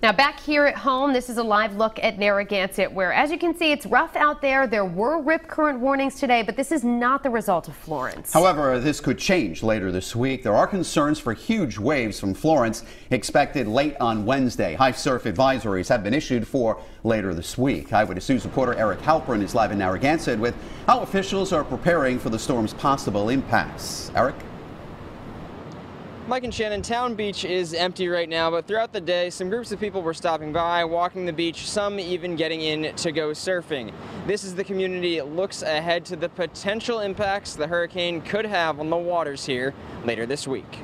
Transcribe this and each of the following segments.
Now back here at home, this is a live look at Narragansett, where as you can see, it's rough out there. There were rip current warnings today, but this is not the result of Florence. However, this could change later this week. There are concerns for huge waves from Florence expected late on Wednesday. High surf advisories have been issued for later this week. Eyewitness News reporter Eric Halpern is live in Narragansett with how officials are preparing for the storm's possible impacts. Eric? Mike and Shannon, Town Beach is empty right now, but throughout the day, some groups of people were stopping by, walking the beach, some even getting in to go surfing. This is the community looks ahead to the potential impacts the hurricane could have on the waters here later this week.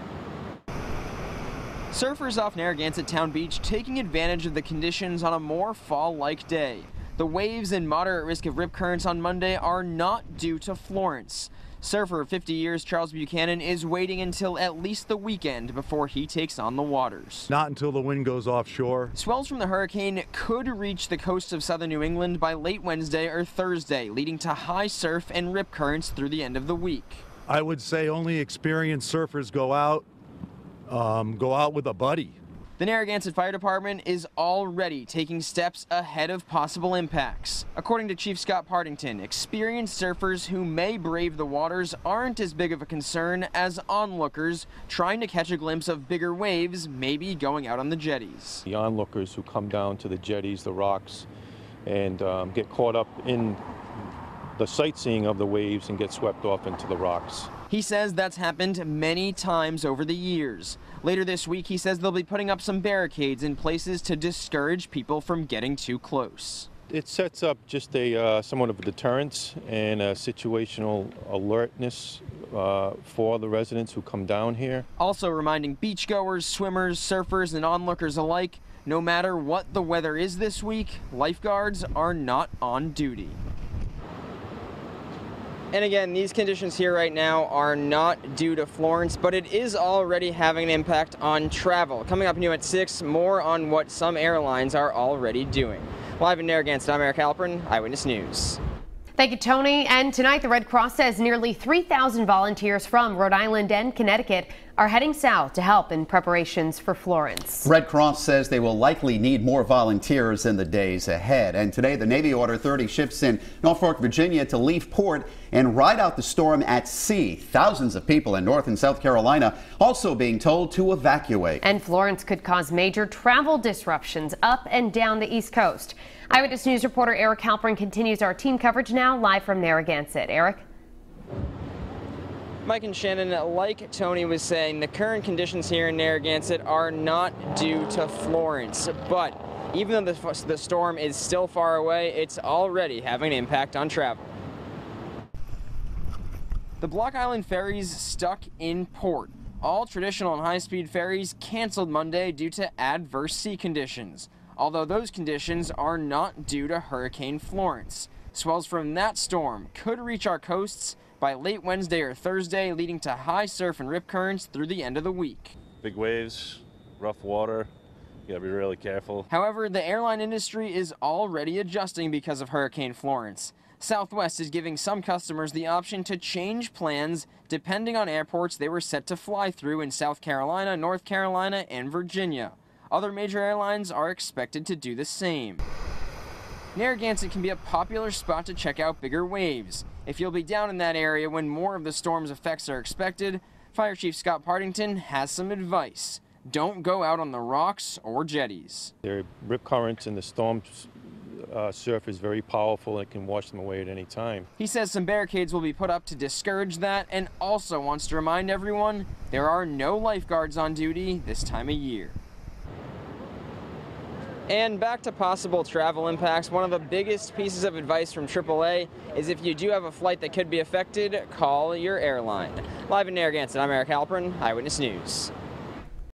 Surfers off Narragansett Town Beach taking advantage of the conditions on a more fall-like day. The waves and moderate risk of rip currents on Monday are not due to Florence. Surfer of 50 years Charles Buchanan is waiting until at least the weekend before he takes on the waters. Not until the wind goes offshore. Swells from the hurricane could reach the coast of southern New England by late Wednesday or Thursday, leading to high surf and rip currents through the end of the week. I would say only experienced surfers go out with a buddy. The Narragansett Fire Department is already taking steps ahead of possible impacts. According to Chief Scott Partington, experienced surfers who may brave the waters aren't as big of a concern as onlookers trying to catch a glimpse of bigger waves, maybe going out on the jetties. The onlookers who come down to the jetties, the rocks, and get caught up in the sightseeing of the waves and get swept off into the rocks. He says that's happened many times over the years. Later this week, he says they'll be putting up some barricades in places to discourage people from getting too close. It sets up just a somewhat of a deterrence and a situational alertness for the residents who come down here. Also reminding beachgoers, swimmers, surfers, and onlookers alike, no matter what the weather is this week, lifeguards are not on duty. And again, these conditions here right now are not due to Florence, but it is already having an impact on travel. Coming up new at 6, more on what some airlines are already doing. Live in Narragansett, I'm Eric Halpern, Eyewitness News. Thank you, Tony. And tonight, the Red Cross says nearly 3,000 volunteers from Rhode Island and Connecticut are heading south to help in preparations for Florence. Red Cross says they will likely need more volunteers in the days ahead. And today, the Navy ordered 30 ships in Norfolk, Virginia to leave port and ride out the storm at sea. Thousands of people in North and South Carolina also being told to evacuate. And Florence could cause major travel disruptions up and down the East Coast. Eyewitness News reporter Eric Halpern continues our team coverage now, live from Narragansett. Eric? Mike and Shannon, like Tony was saying, the current conditions here in Narragansett are not due to Florence. But even though the storm is still far away, it's already having an impact on travel. The Block Island ferries stuck in port. All traditional and high-speed ferries canceled Monday due to adverse sea conditions, although those conditions are not due to Hurricane Florence. Swells from that storm could reach our coasts by late Wednesday or Thursday, leading to high surf and rip currents through the end of the week. Big waves, rough water, you gotta be really careful. However, the airline industry is already adjusting because of Hurricane Florence. Southwest is giving some customers the option to change plans depending on airports they were set to fly through in South Carolina, North Carolina, and Virginia. Other major airlines are expected to do the same. Narragansett can be a popular spot to check out bigger waves. If you'll be down in that area when more of the storm's effects are expected, Fire Chief Scott Partington has some advice. Don't go out on the rocks or jetties. There are rip currents and the storm surf is very powerful and it can wash them away at any time. He says some barricades will be put up to discourage that, and also wants to remind everyone there are no lifeguards on duty this time of year. And back to possible travel impacts, one of the biggest pieces of advice from AAA is if you do have a flight that could be affected, call your airline. Live in Narragansett, I'm Eric Halpern, Eyewitness News.